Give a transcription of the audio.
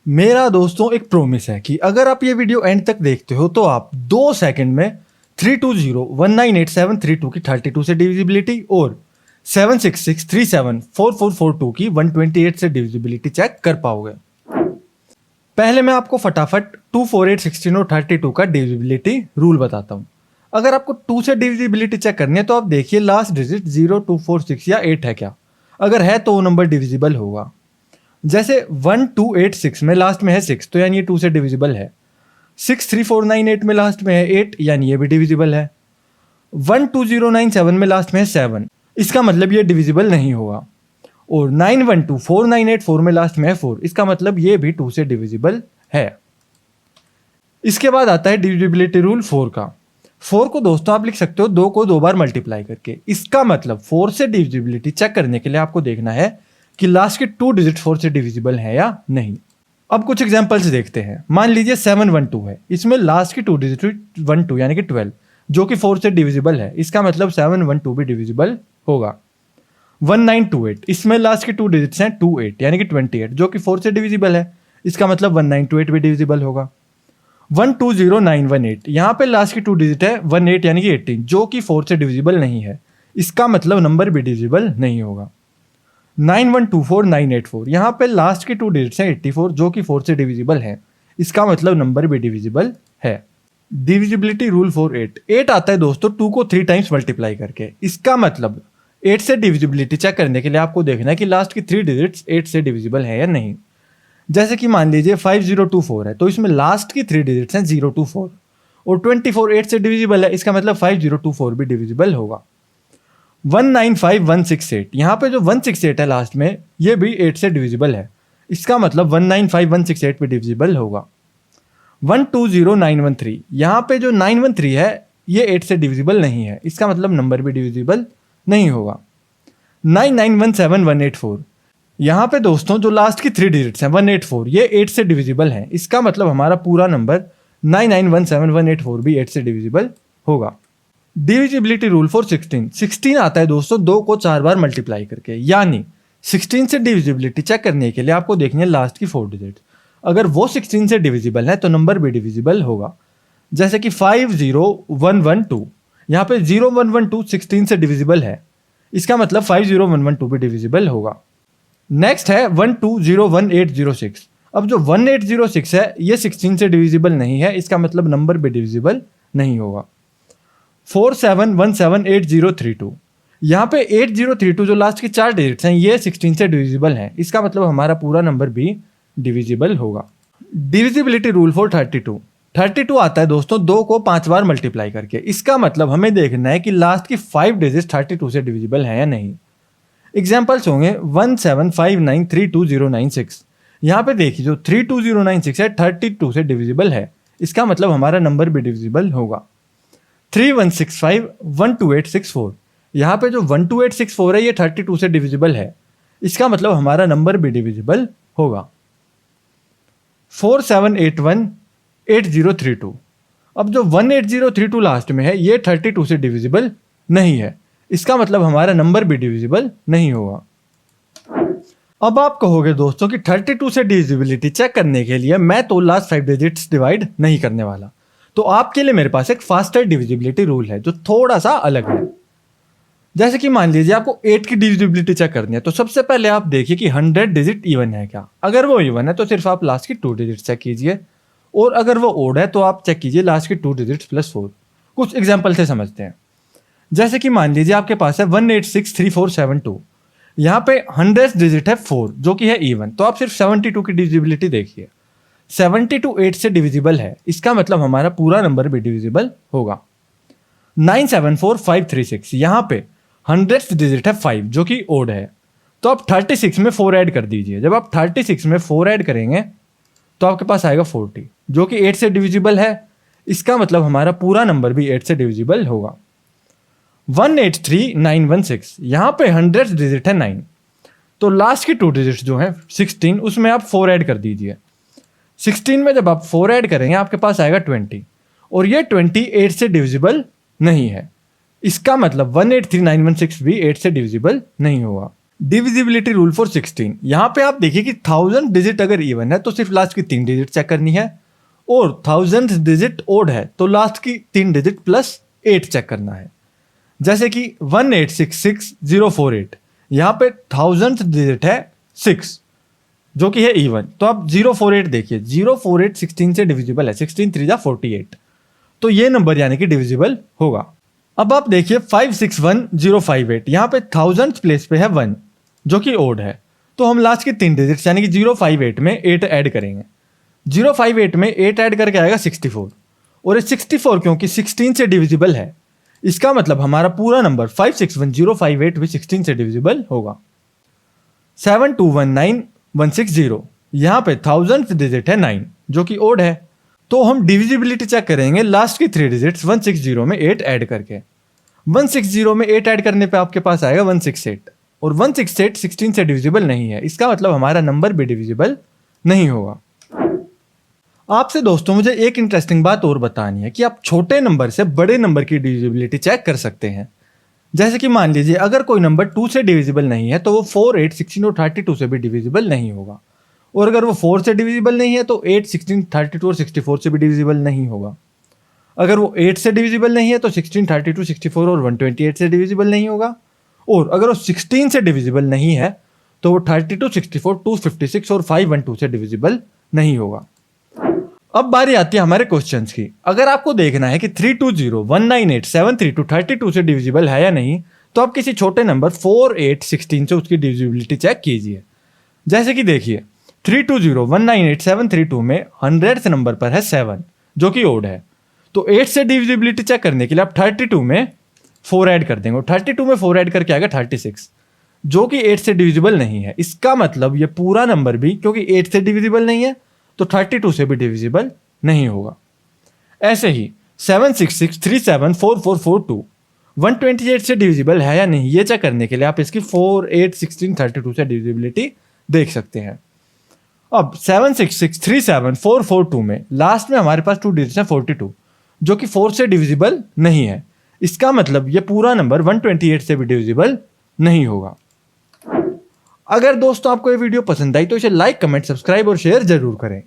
मेरा दोस्तों एक प्रॉमिस है कि अगर आप ये वीडियो एंड तक देखते हो तो आप 2 सेकंड में 320198732 की 32 से डिविजिबिलिटी और 766374442 की 128 से डिविजिबिलिटी चेक कर पाओगे। पहले मैं आपको फटाफट 24816 और 32 का डिविजिबिलिटी रूल बताता हूँ। अगर आपको 2 से डिविजिबिलिटी चेक करनी है तो आप देखिए लास्ट डिजिट 0, 2, 4, 6 या 8 है क्या। अगर है तो वो नंबर डिविजिबल होगा। जैसे 1286 में लास्ट में है 6 तो यानी ये 2 से डिविजिबल है। 63498 में लास्ट में है 8 यानी ये भी डिविजिबल है। 12097 में लास्ट में है 7 इसका मतलब ये डिविजिबल नहीं होगा। और 912498 में लास्ट में है 4 इसका मतलब ये भी 2 से डिविजिबल है। इसके बाद आता है डिविजिबिलिटी रूल 4 का। 4 को दोस्तों आप लिख सकते हो 2 को 2 बार मल्टीप्लाई करके। इसका मतलब 4 से डिविजिबिलिटी चेक करने के लिए आपको देखना है कि लास्ट के 2 डिजिट 4 से डिविजिबल है या नहीं। अब कुछ एग्जांपल्स देखते हैं। मान लीजिए 712 है, इसमें लास्ट की 2 डिजिट 12 यानी कि 12 जो कि 4 से डिविजिबल है। इसका मतलब 712 भी डिविजिबल होगा। 1928 इसमें लास्ट के 2 डिजिट्स हैं 28 यानी कि 28 जो कि 4 से डिविजिबल है। इसका मतलब 1928 भी डिविजिबल होगा। 120918 यहाँ पे लास्ट की 2 डिजिट है 18 यानी कि 18 जो कि 4 से डिविजिबल नहीं है। इसका मतलब नंबर भी डिविजिबल नहीं होगा। 9124984 यहाँ पे लास्ट की 2 डिजिट्स हैं 84 जो कि 4 से डिविजिबल है। इसका मतलब नंबर भी डिविजिबल है। डिविजिबिलिटी रूल फॉर 8 आता है दोस्तों 2 को 3 टाइम्स मल्टीप्लाई करके। इसका मतलब 8 से डिविजिबिलिटी चेक करने के लिए आपको देखना है कि लास्ट की 3 डिजिट्स 8 से डिविजिबल है या नहीं। जैसे कि मान लीजिए 5024 है तो इसमें लास्ट की 3 डिजिट्स हैं 024 और 24 8 से डिविजिबल है। इसका मतलब 5024 भी डिविजिबल होगा। 195168 यहाँ पे जो 168 है लास्ट में ये भी 8 से डिविजिबल है। इसका मतलब 195168 भी डिविजिबल होगा। 120913 यहाँ पे जो 913 है ये 8 से डिविजिबल नहीं है। इसका मतलब नंबर भी डिविजिबल नहीं होगा। 9917184 यहाँ पे दोस्तों जो लास्ट की 3 डिजिट्स हैं 184 ये 8 से डिविजिबल है। इसका मतलब हमारा पूरा नंबर 9917184 भी 8 से डिविजिबल होगा। डिविजिबिलिटी रूल फॉर 16 आता है दोस्तों 2 को 4 बार मल्टीप्लाई करके। यानी 16 से डिविजिबिलिटी चेक करने के लिए आपको देखनी है लास्ट की 4 डिजिट। अगर वो 16 से डिविजिबल है तो नंबर भी डिविजिबल होगा। जैसे कि 50112 यहाँ पे 0112 16 से डिविजिबल है। इसका मतलब 50112 भी डिविजिबल होगा। नेक्स्ट है 12011806। अब जो 1806 है ये 16 से डिविजिबल नहीं है। इसका मतलब नंबर भी डिविजिबल नहीं होगा। 47178032 यहाँ पे 8032 जो लास्ट की 4 डिजिट्स हैं ये 16 से डिविजिबल हैं। इसका मतलब हमारा पूरा नंबर भी डिविजिबल होगा। डिविजिबिलिटी रूल फॉर 32 आता है दोस्तों 2 को 5 बार मल्टीप्लाई करके। इसका मतलब हमें देखना है कि लास्ट की 5 डिजिट्स 32 से डिविजिबल हैं या नहीं। एग्जाम्पल्स होंगे 1759320096। यहाँ पे देखिए जो 32096 है 32 से डिविजिबल है। इसका मतलब हमारा नंबर भी डिविजिबल होगा। 3165 यहाँ पे जो 12864 है ये 32 से डिविजिबल है। इसका मतलब हमारा नंबर भी डिविजिबल होगा। 47818032 अब जो 18032 लास्ट में है ये 32 से डिविजिबल नहीं है। इसका मतलब हमारा नंबर भी डिविजिबल नहीं होगा। अब आप कहोगे दोस्तों कि 32 से डिविजिबिलिटी चेक करने के लिए मैं तो लास्ट 5 डिजिट्स डिवाइड नहीं करने वाला। तो आपके लिए मेरे पास एक फास्टर डिविजिबिलिटी रूल है जो थोड़ा सा अलग है। जैसे कि मान लीजिए आपको 8 की डिविजिबिलिटी चेक करनी है तो सबसे पहले आप देखिए कि 100 डिजिट इवन है क्या। अगर वो इवन है तो सिर्फ आप लास्ट की 2 डिजिट चेक कीजिए और अगर वो ओड है तो आप चेक कीजिए लास्ट की 2 डिजिट्स प्लस 4। कुछ एग्जाम्पल से समझते हैं। जैसे कि मान लीजिए आपके पास है 1863472 यहाँ पे 100 डिजिट है 4 जो कि है इवन। तो आप सिर्फ 72 की डिविजिबिलिटी देखिए। 72 8 से डिविजिबल है। इसका मतलब हमारा पूरा नंबर भी डिविजिबल होगा। 974536 यहाँ पे 100 डिजिट है 5 जो कि ओड है। तो आप 36 में 4 ऐड कर दीजिए। जब आप 36 में 4 ऐड करेंगे तो आपके पास आएगा 40 जो कि 8 से डिविजिबल है। इसका मतलब हमारा पूरा नंबर भी 8 से डिविजिबल होगा। 183916 यहाँ पे 100 डिजिट है 9 तो लास्ट की 2 डिजिट्स जो है 16 उसमें आप 4 ऐड कर दीजिए। 16 में जब आप 4 ऐड करेंगे आपके पास आएगा 20 और ये 28 से डिविजिबल नहीं है। इसका मतलब 183916 भी 8 से डिविजिबल नहीं होगा। Divisibility rule for 16। यहाँ पे आप देखिए कि 1000 डिजिट अगर इवन है तो सिर्फ लास्ट की 3 डिजिट चेक करनी है, और 1000 डिजिट ओड है तो लास्ट की 3 डिजिट प्लस 8 चेक करना है। जैसे कि 1866048, यहाँ पे 1000 डिजिट है 6 जो कि है इवन, तो आप 048 देखिए, 048 16 से डिविजिबल है, 16 3 जा 48, तो ये नंबर यानी कि डिविजिबल होगा। अब आप देखिए 561058, यहाँ पे 1000 प्लेस पे है 1 जो कि ओड है, तो हम लास्ट के 3 डिजिट्स यानी कि 058 में 8 ऐड करेंगे। 058 में 8 ऐड करके आएगा 64, और ये 64 क्योंकि 16 से डिविजिबल है, इसका मतलब हमारा पूरा नंबर 561058 भी 16 से डिविजिबल होगा। 7219160, यहाँ पे 1000 डिजिट है 9 जो कि ओड है, तो हम डिविजिबिलिटी चेक करेंगे लास्ट की 3 डिजिट्स 160 में 8 ऐड करके। 160 में 8 ऐड करने पे आपके पास आएगा 168, और 168 16 से डिविजिबल नहीं है, इसका मतलब हमारा नंबर भी डिविजिबल नहीं होगा। आपसे दोस्तों मुझे एक इंटरेस्टिंग बात और बतानी है कि आप छोटे नंबर से बड़े नंबर की डिविजिबिलिटी चेक कर सकते हैं। जैसे कि मान लीजिए अगर कोई नंबर 2 से डिविजिबल नहीं है तो वो 4, 8, 16 और 32 से भी डिविजिबल नहीं होगा, और अगर वो 4 से डिविजिबल नहीं है तो 8, 16, 32 और 64 से भी डिविजिबल नहीं होगा। अगर वो 8 से डिविजिबल नहीं है तो 16, 32, 64 और 128 से डिविजिबल नहीं होगा, और अगर वो 16 से डिविजिबल नहीं है तो वो 32, 64, 256 और 512 से डिविजिबल नहीं होगा। अब बारी आती है हमारे क्वेश्चंस की। अगर आपको देखना है कि 32019873 से डिविजिबल है या नहीं, तो आप किसी छोटे नंबर 4, 8, 16 से उसकी डिविजिबिलिटी चेक कीजिए। जैसे कि देखिए 32019873 में 100th नंबर पर है 7 जो कि ओड है, तो 8 से डिविजिबिलिटी चेक करने के लिए आप 32 में 4 ऐड कर देंगे, 32 में 4 ऐड करके आएगा 36 जो कि 8 से डिविजिबल नहीं है। इसका मतलब ये पूरा नंबर भी क्योंकि 8 से डिविजिबल नहीं है तो 32 से भी डिविजिबल नहीं होगा। ऐसे ही 766374442 128 से डिविजिबल है या नहीं ये चेक करने के लिए आप इसकी 4, 8, 16, 32 से डिविजिबिलिटी देख सकते हैं। अब 766374442 में लास्ट में हमारे पास 2 डिजिट्स हैं 42 जो कि 4 से डिविजिबल नहीं है, इसका मतलब ये पूरा नंबर 128 से भी डिविजिबल नहीं होगा। अगर दोस्तों आपको ये वीडियो पसंद आई तो इसे लाइक, कमेंट, सब्सक्राइब और शेयर जरूर करें।